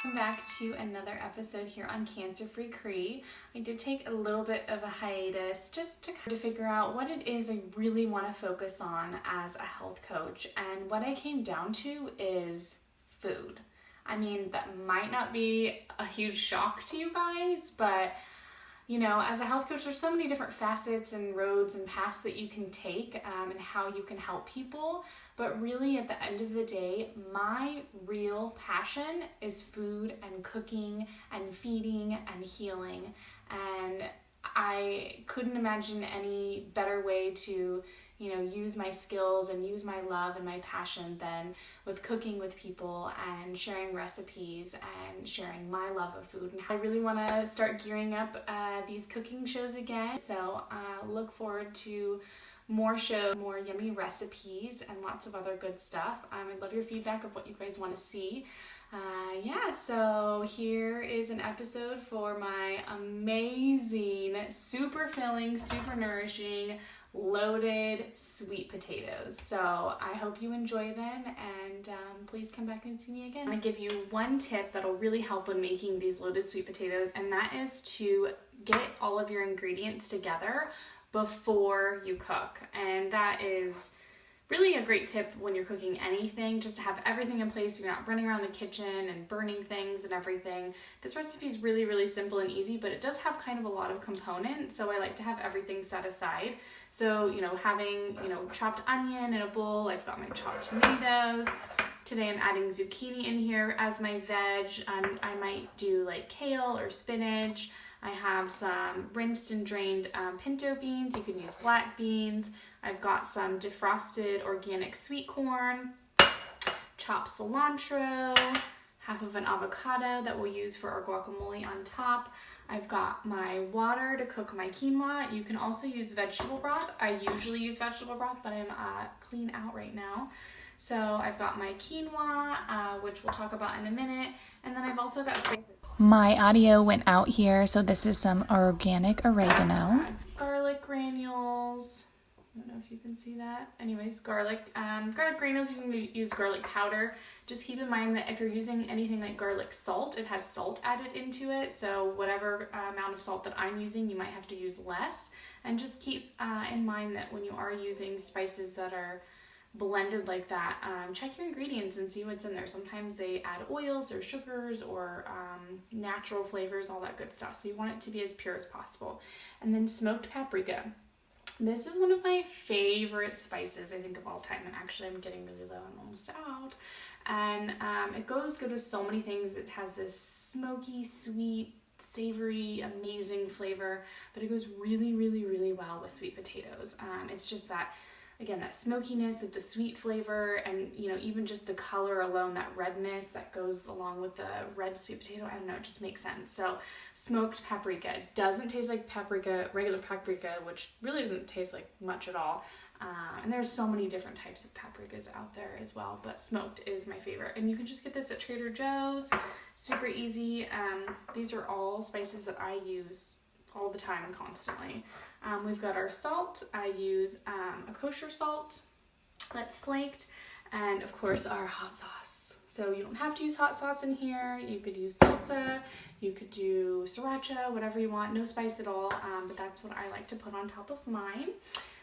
Welcome back to another episode here on Cancer Free Cree. I did take a little bit of a hiatus just to figure out what it is I really want to focus on as a health coach, and what I came down to is food. I mean, that might not be a huge shock to you guys, but you know, as a health coach, there's so many different facets and roads and paths that you can take and how you can help people. But really, at the end of the day, my real passion is food and cooking and feeding and healing. And I couldn't imagine any better way to, you know, use my skills and use my love and my passion than with cooking with people and sharing recipes and sharing my love of food. And I really want to start gearing up these cooking shows again. So look forward to more shows, more yummy recipes, and lots of other good stuff. I'd love your feedback of what you guys want to see. So here is an episode for my amazing, super filling, super nourishing, loaded sweet potatoes. So I hope you enjoy them, and please come back and see me again. I'm going to give you one tip that'll really help when making these loaded sweet potatoes, and that is to get all of your ingredients together before you cook. And that is really a great tip when you're cooking anything, just to have everything in place so you're not running around the kitchen and burning things and everything. This recipe is really, really simple and easy, but it does have kind of a lot of components, so I like to have everything set aside. So, you know, having, you know, chopped onion in a bowl, I've got my chopped tomatoes. Today I'm adding zucchini in here as my veg. I might do like kale or spinach. I have some rinsed and drained pinto beans. You can use black beans. I've got some defrosted organic sweet corn, chopped cilantro, half of an avocado that we'll use for our guacamole on top. I've got my water to cook my quinoa. You can also use vegetable broth. I usually use vegetable broth, but I'm clean out right now. So I've got my quinoa, which we'll talk about in a minute. And then I've also got spices. My audio went out here, so this is some organic oregano. Garlic granules. I don't know if you can see that. Anyways, garlic granules. You can use garlic powder. Just keep in mind that if you're using anything like garlic salt, it has salt added into it. So whatever amount of salt that I'm using, you might have to use less. And just keep in mind that when you are using spices that are blended like that, check your ingredients and see what's in there. Sometimes they add oils or sugars or natural flavors, all that good stuff. So you want it to be as pure as possible. And then smoked paprika. This is one of my favorite spices, I think, of all time. And actually, I'm getting really low. I'm almost out. And it goes good with so many things. It has this smoky, sweet, savory, amazing flavor. But it goes really, really, really well with sweet potatoes. It's just that, again, that smokiness of the sweet flavor, and you know, even just the color alone, that redness that goes along with the red sweet potato, I don't know, it just makes sense. So smoked paprika doesn't taste like paprika, regular paprika, which really doesn't taste like much at all. And there's so many different types of paprikas out there as well, but smoked is my favorite. And you can just get this at Trader Joe's, super easy. These are all spices that I use all the time and constantly. We've got our salt. I use a kosher salt that's flaked, and of course our hot sauce. So you don't have to use hot sauce in here. You could use salsa, you could do sriracha, whatever you want, no spice at all, but that's what I like to put on top of mine.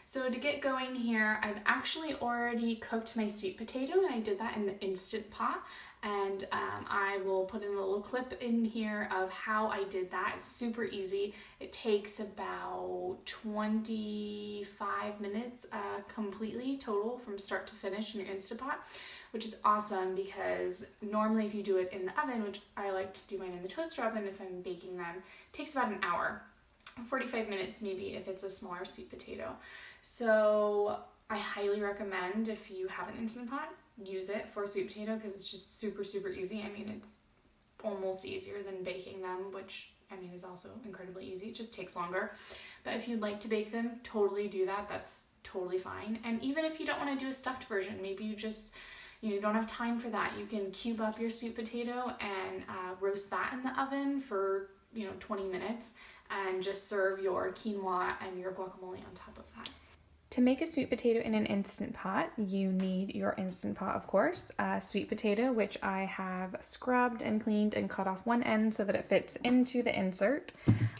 So to get going here, I've actually already cooked my sweet potato, and I did that in the Instant Pot. And I will put in a little clip in here of how I did that. It's super easy. It takes about 25 minutes completely total from start to finish in your Instant Pot, which is awesome because normally if you do it in the oven, which I like to do mine in the toaster oven if I'm baking them, it takes about an hour, 45 minutes maybe if it's a smaller sweet potato. So I highly recommend, if you have an Instant Pot, use it for sweet potato because it's just super, super easy. I mean, it's almost easier than baking them, which I mean is also incredibly easy. It just takes longer. But if you'd like to bake them, totally do that. That's totally fine. And even if you don't want to do a stuffed version, maybe you just, you don't have time for that, you can cube up your sweet potato and roast that in the oven for 20 minutes and just serve your quinoa and your guacamole on top of that. To make a sweet potato in an Instant Pot, you need your Instant Pot, of course, sweet potato, which I have scrubbed and cleaned and cut off one end so that it fits into the insert.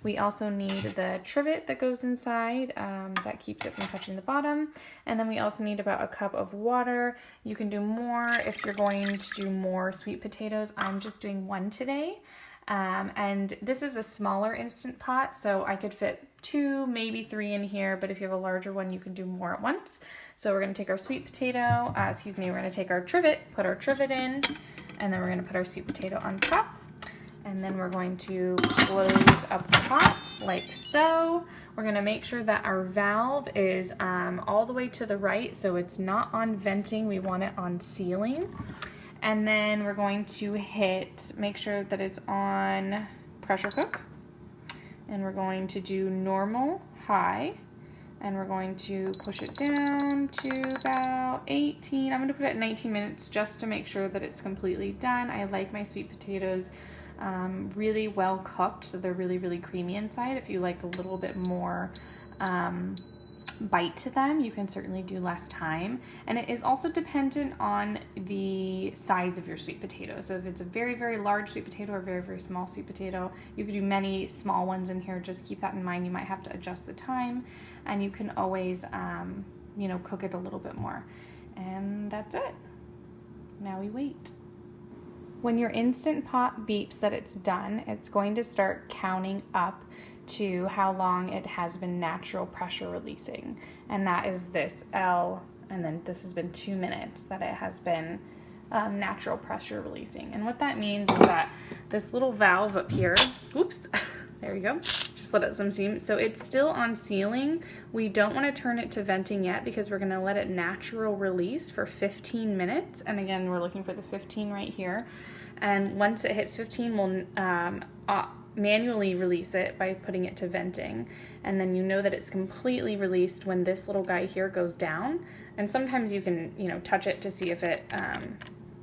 We also need the trivet that goes inside that keeps it from touching the bottom. And then we also need about a cup of water. You can do more if you're going to do more sweet potatoes. I'm just doing one today. And this is a smaller Instant Pot, so I could fit 2, maybe 3 in here, but if you have a larger one, you can do more at once. So we're going to take our sweet potato, we're going to take our trivet, put our trivet in, and then we're going to put our sweet potato on top. And then we're going to close up the pot like so. We're going to make sure that our valve is all the way to the right, so it's not on venting, we want it on sealing. And then we're going to make sure that it's on pressure cook. And we're going to do normal, high. And we're going to push it down to about 18. I'm going to put it at 19 minutes just to make sure that it's completely done. I like my sweet potatoes really well cooked, so they're really, really creamy inside. If you like a little bit more bite to them, you can certainly do less time, and it is also dependent on the size of your sweet potato. So if it's a very, very large sweet potato or very, very small sweet potato, you could do many small ones in here. Just keep that in mind. You might have to adjust the time, and you can always cook it a little bit more. And that's it. Now we wait. When your Instant Pot beeps that it's done, it's going to start counting up to how long it has been natural pressure releasing. And that is this L, and then this has been 2 minutes that it has been natural pressure releasing. And what that means is that this little valve up here, oops, there you go, just let it some steam. So it's still on sealing. We don't want to turn it to venting yet because we're going to let it natural release for 15 minutes. And again, we're looking for the 15 right here. And once it hits 15, we'll manually release it by putting it to venting, and then you know that it's completely released when this little guy here goes down. And sometimes you can touch it to see if it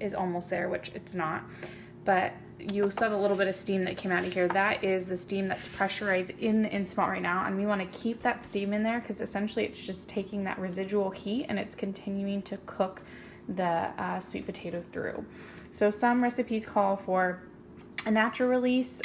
is almost there, which it's not, but you saw the little bit of steam that came out of here. That is the steam that's pressurized in the Instant Pot right now, and we want to keep that steam in there because essentially it's just taking that residual heat and it's continuing to cook the sweet potato through. So some recipes call for a natural release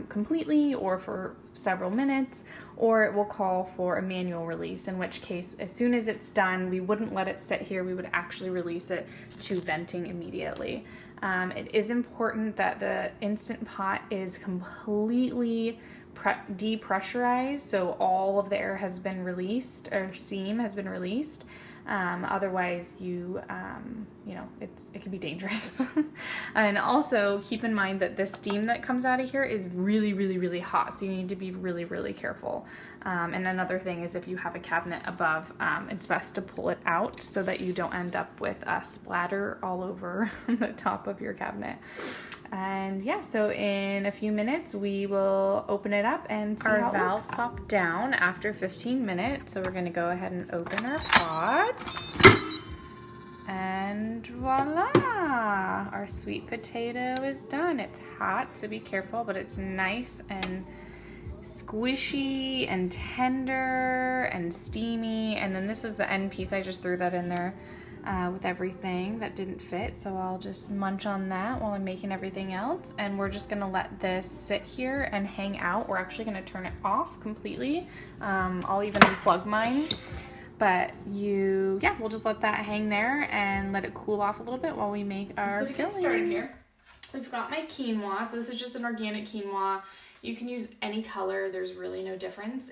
completely or for several minutes, or it will call for a manual release, in which case as soon as it's done, we wouldn't let it sit here, we would actually release it to venting immediately. It is important that the Instant Pot is completely depressurized, so all of the air has been released, or steam has been released. Otherwise it can be dangerous. And also keep in mind that the steam that comes out of here is really, really, really hot. So you need to be really, really careful. And another thing is if you have a cabinet above, it's best to pull it out so that you don't end up with a splatter all over the top of your cabinet. And yeah, so in a few minutes we will open it up and see how it looks. Our valve popped down after 15 minutes, so we're going to go ahead and open our pot. And voila! Our sweet potato is done. It's hot, so be careful, but it's nice and squishy and tender and steamy. And then this is the end piece. I just threw that in there with everything that didn't fit, so I'll just munch on that while I'm making everything else. And we're just gonna let this sit here and hang out. We're actually gonna turn it off completely. I'll even unplug mine, but we'll just let that hang there and let it cool off a little bit while we make our filling. So to get started here, we've got my quinoa. So this is just an organic quinoa. You can use any color. There's really no difference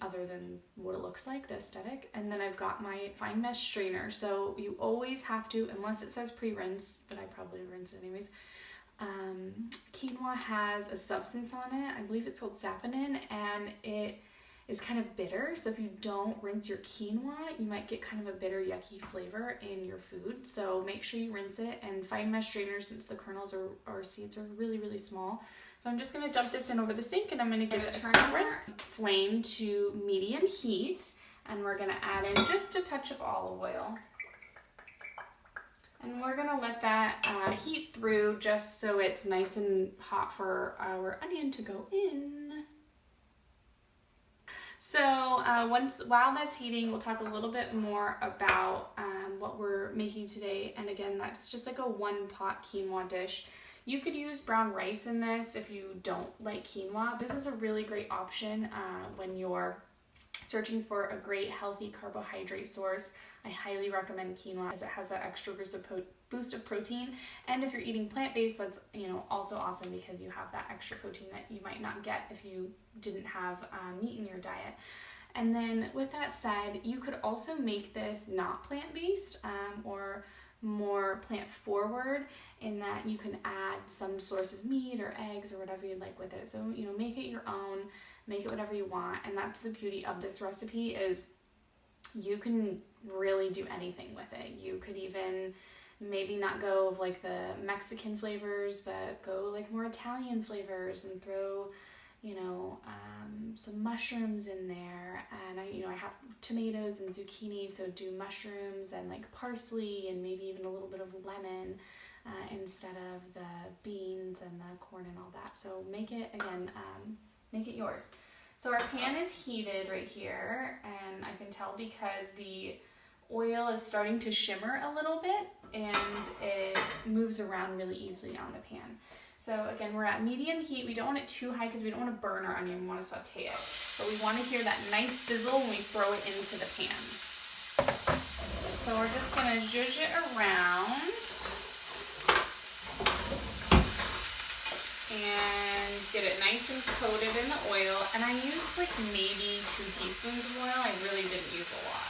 other than what it looks like, the aesthetic. And then I've got my fine mesh strainer. So you always have to, unless it says pre-rinse, but I probably rinse it anyways. Quinoa has a substance on it. I believe it's called saponin, and it is kind of bitter. So if you don't rinse your quinoa, you might get kind of a bitter, yucky flavor in your food. So make sure you rinse it. And fine mesh strainer, since the kernels or seeds are really, really small. So I'm just going to dump this in over the sink, and I'm going to give it a turn over. Flame to medium heat, and we're going to add in just a touch of olive oil. And we're going to let that heat through just so it's nice and hot for our onion to go in. So while that's heating, we'll talk a little bit more about what we're making today. And again, that's just like a 1-pot quinoa dish. You could use brown rice in this if you don't like quinoa. This is a really great option when you're searching for a great healthy carbohydrate source. I highly recommend quinoa as it has that extra boost of protein. And if you're eating plant-based, that's also awesome because you have that extra protein that you might not get if you didn't have meat in your diet. And then with that said, you could also make this not plant-based or more plant forward in that you can add some source of meat or eggs or whatever you'd like with it. So, make it your own, make it whatever you want. And that's the beauty of this recipe is you can really do anything with it. You could even maybe not go of like the Mexican flavors, but go like more Italian flavors and throw, some mushrooms in there. And I have tomatoes and zucchini, so do mushrooms and like parsley and maybe even a little bit of lemon instead of the beans and the corn and all that. So make it, again, make it yours. So our pan is heated right here, and I can tell because the oil is starting to shimmer a little bit and it moves around really easily on the pan. So again, we're at medium heat. We don't want it too high because we don't want to burn our onion. We want to saute it. But we want to hear that nice sizzle when we throw it into the pan. So we're just going to zhuzh it around and get it nice and coated in the oil. And I used like maybe 2 teaspoons of oil. I really didn't use a lot.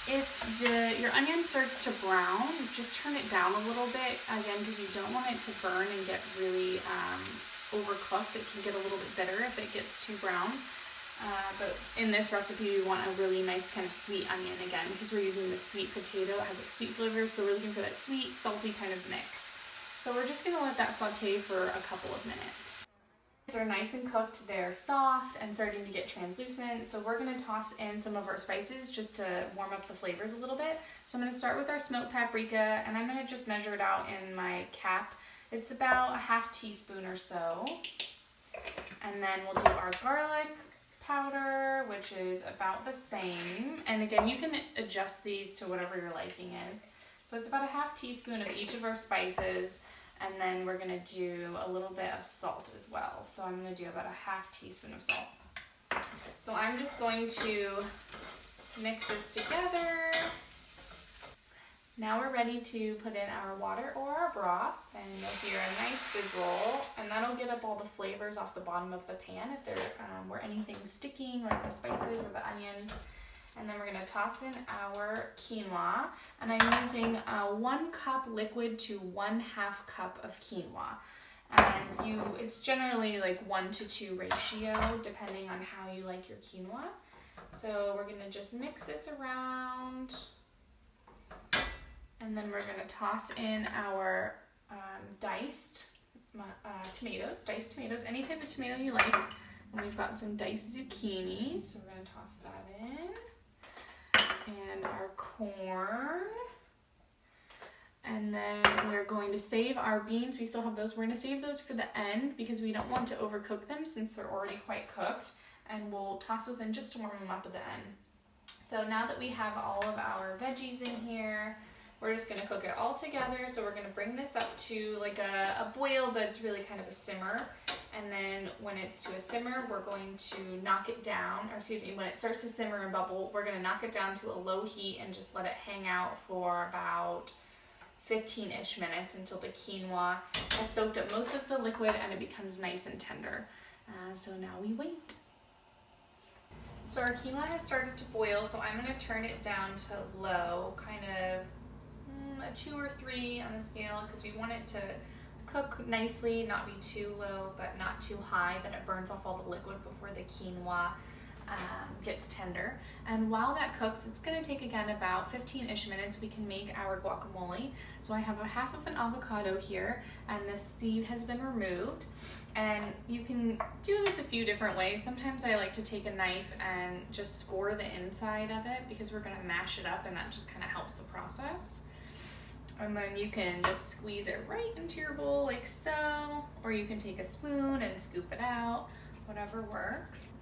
If your onion starts to brown, just turn it down a little bit, again, because you don't want it to burn and get really overcooked. It can get a little bit bitter if it gets too brown. But in this recipe, we want a really nice kind of sweet onion, again, because we're using the sweet potato. It has a sweet flavor, so we're looking for that sweet, salty kind of mix. So we're just going to let that saute for a couple of minutes. Are nice and cooked, they're soft and starting to get translucent, so we're going to toss in some of our spices just to warm up the flavors a little bit. So I'm going to start with our smoked paprika, and I'm going to just measure it out in my cap. It's about a ½ teaspoon or so. And then we'll do our garlic powder, which is about the same. And again, you can adjust these to whatever your liking is. So it's about a ½ teaspoon of each of our spices. And then we're going to do a little bit of salt as well. So I'm going to do about a ½ teaspoon of salt. So I'm just going to mix this together. Now we're ready to put in our water or our broth, and you'll hear a nice sizzle, and that'll get up all the flavors off the bottom of the pan if there were anything sticking, like the spices or the onions. And then we're going to toss in our quinoa, and I'm using 1 cup liquid to 1/2 cup of quinoa. And it's generally like 1-to-2 ratio, depending on how you like your quinoa. So we're going to just mix this around, and then we're going to toss in our diced tomatoes, any type of tomato you like. And we've got some diced zucchini, so we're going to toss that in. And our corn, and then we're going to save our beans. We still have those. We're going to save those for the end because we don't want to overcook them since they're already quite cooked, and we'll toss those in just to warm them up at the end. So now that we have all of our veggies in here, we're just going to cook it all together. So we're going to bring this up to like a boil, but it's really kind of a simmer. And then when it's to a simmer, we're going to knock it down, or excuse me, when it starts to simmer and bubble, we're going to knock it down to a low heat and just let it hang out for about 15-ish minutes until the quinoa has soaked up most of the liquid and it becomes nice and tender. So now we wait. So our quinoa has started to boil, so I'm going to turn it down to low, kind of a 2 or 3 on the scale, because we want it to cook nicely, not be too low, but not too high, that it burns off all the liquid before the quinoa gets tender. And while that cooks, it's going to take again about 15-ish minutes. We can make our guacamole. So I have a ½ of an avocado here, and the seed has been removed. And you can do this a few different ways. Sometimes I like to take a knife and just score the inside of it because we're going to mash it up, and that just kind of helps the process. And then you can just squeeze it right into your bowl like so, or you can take a spoon and scoop it out. whatever works.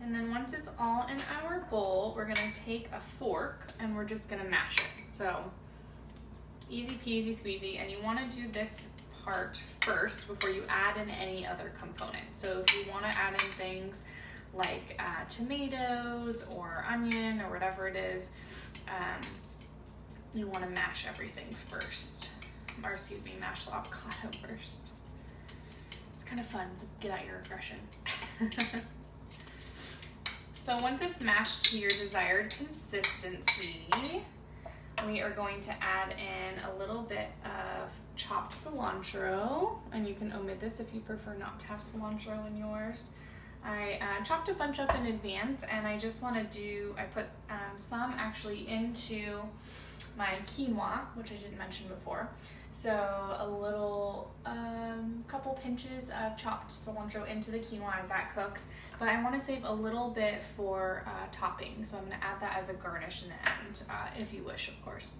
And then once it's all in our bowl, we're gonna take a fork and we're just gonna mash it. So easy peasy squeezy, and you wanna do this part first before you add in any other component. So if you wanna add in things like tomatoes or onion or whatever it is, you wanna mash everything first. Or excuse me, mash the avocado first. It's kind of fun to get out your aggression. So once it's mashed to your desired consistency, we are going to add in a little bit of chopped cilantro, and you can omit this if you prefer not to have cilantro in yours. I chopped a bunch up in advance, and I just want to I put some actually into my quinoa, which I didn't mention before. So a little, couple pinches of chopped cilantro into the quinoa as that cooks, but I want to save a little bit for topping, so I'm going to add that as a garnish in the end, if you wish, of course.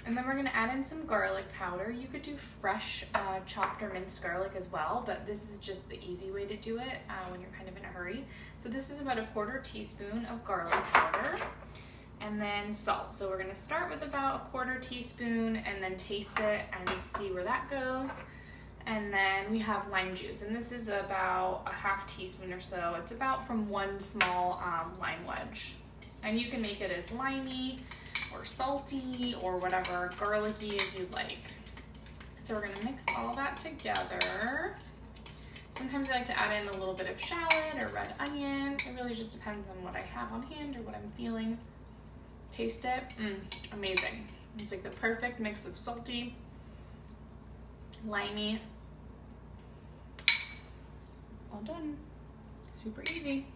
And then we're going to add in some garlic powder. You could do fresh chopped or minced garlic as well, but this is just the easy way to do it when you're kind of in a hurry. So this is about a 1/4 teaspoon of garlic powder. And then salt. So we're gonna start with about a 1/4 teaspoon and then taste it and see where that goes. And then we have lime juice, and this is about a 1/2 teaspoon or so. It's about from one small lime wedge. And you can make it as limey or salty or whatever garlicky as you'd like. So we're gonna mix all that together. Sometimes I like to add in a little bit of shallot or red onion. It really just depends on what I have on hand or what I'm feeling. Taste it, amazing. It's like the perfect mix of salty, limey. All done, super easy.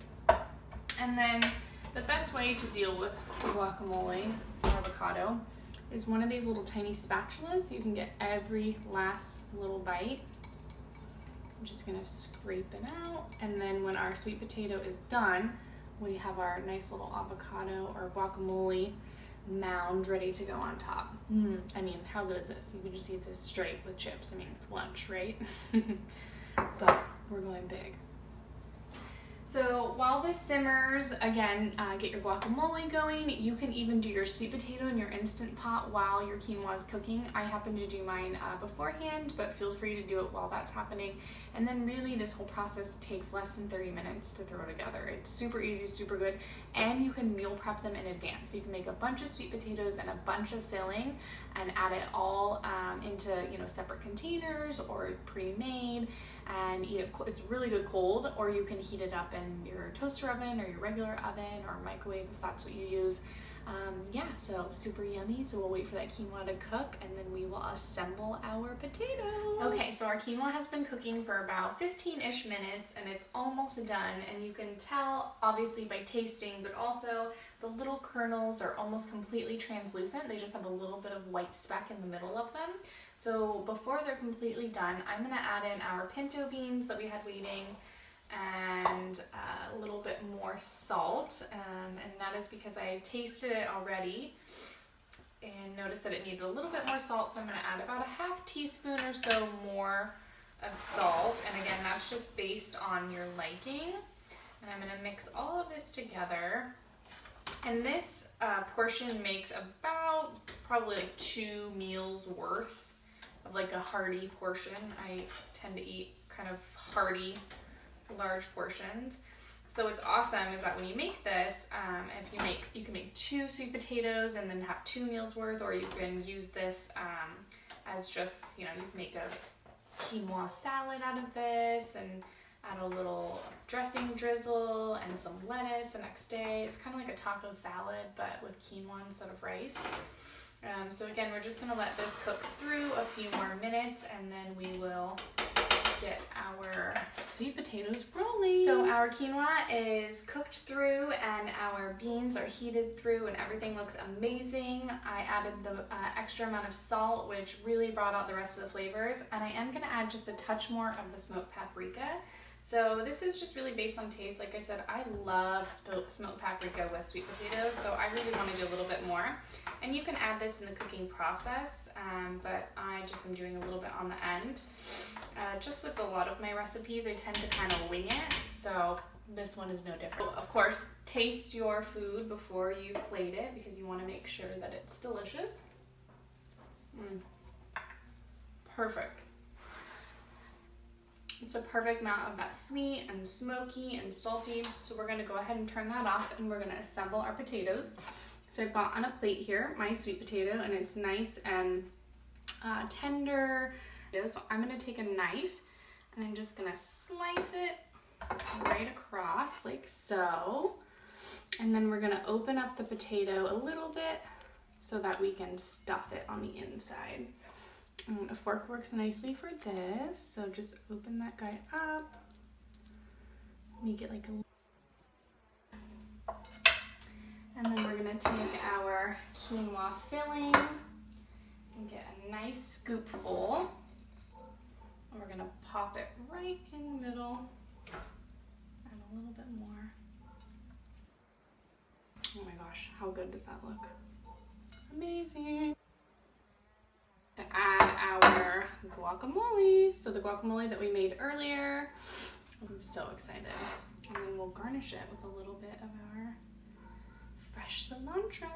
And then the best way to deal with guacamole or avocado is one of these little tiny spatulas. You can get every last little bite. I'm just gonna scrape it out. And then when our sweet potato is done, we have our nice little avocado or guacamole mound ready to go on top. I mean, how good is this? You can just eat this straight with chips. I mean, it's lunch, right? But we're going big. So while this simmers, again, get your guacamole going. You can even do your sweet potato in your Instant Pot while your quinoa is cooking. I happen to do mine beforehand, but feel free to do it while that's happening. And then really this whole process takes less than 30 minutes to throw together. It's super easy, super good, and you can meal prep them in advance. So you can make a bunch of sweet potatoes and a bunch of filling and add it all into separate containers or pre-made and eat it. It's really good cold, or you can heat it up in your toaster oven or your regular oven or microwave if that's what you use. Yeah, so super yummy. So we'll wait for that quinoa to cook and then we will assemble our potatoes. Okay, so our quinoa has been cooking for about 15-ish minutes and it's almost done, and you can tell obviously by tasting, but also the little kernels are almost completely translucent. They just have a little bit of white speck in the middle of them. So before they're completely done, I'm gonna add in our pinto beans that we had waiting and a little bit more salt, and that is because I tasted it already and noticed that it needed a little bit more salt, so I'm going to add about a 1/2 teaspoon or so more of salt, and again that's just based on your liking. And I'm going to mix all of this together, and this portion makes about probably like 2 meals worth of like a hearty portion. I tend to eat kind of hearty large portions. So what's awesome is that when you make this, you can make 2 sweet potatoes and then have 2 meals worth, or you can use this as just, you can make a quinoa salad out of this and add a little dressing drizzle and some lettuce the next day. It's kind of like a taco salad, but with quinoa instead of rice. So again, we're just gonna let this cook through a few more minutes and then we will get our sweet potatoes rolling. So our quinoa is cooked through and our beans are heated through and everything looks amazing. I added the extra amount of salt, which really brought out the rest of the flavors, and I am going to add just a touch more of the smoked paprika. So this is just really based on taste. Like I said, I love smoked paprika with sweet potatoes, so I really want to do a little bit more. And you can add this in the cooking process, but I just am doing a little bit on the end. Just with a lot of my recipes, I tend to kind of wing it, so this one is no different. Of course, taste your food before you plate it because you want to make sure that it's delicious. Perfect. It's a perfect amount of that sweet and smoky and salty. So we're going to go ahead and turn that off and we're going to assemble our potatoes. So I've got on a plate here my sweet potato, and it's nice and tender. So I'm going to take a knife and I'm just going to slice it right across like so. And then we're going to open up the potato a little bit so that we can stuff it on the inside. A fork works nicely for this, so just open that guy up, make it like a, and then we're gonna take our quinoa filling and get a nice scoopful, and we're gonna pop it right in the middle, and a little bit more. Oh my gosh, how good does that look? Amazing. To add our guacamole. So the guacamole that we made earlier. I'm so excited. And then we'll garnish it with a little bit of our fresh cilantro.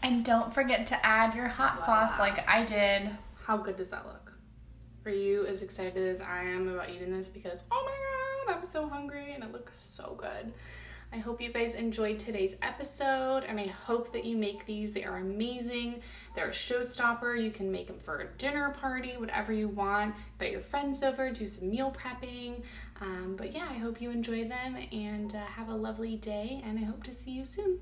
And don't forget to add your hot sauce like I did. How good does that look? Are you as excited as I am about eating this? Because oh my god, I'm so hungry and it looks so good. I hope you guys enjoyed today's episode, and I hope that you make these. They are amazing. They're a showstopper. You can make them for a dinner party, whatever you want. Invite your friends over, do some meal prepping. But yeah, I hope you enjoy them and have a lovely day, and I hope to see you soon.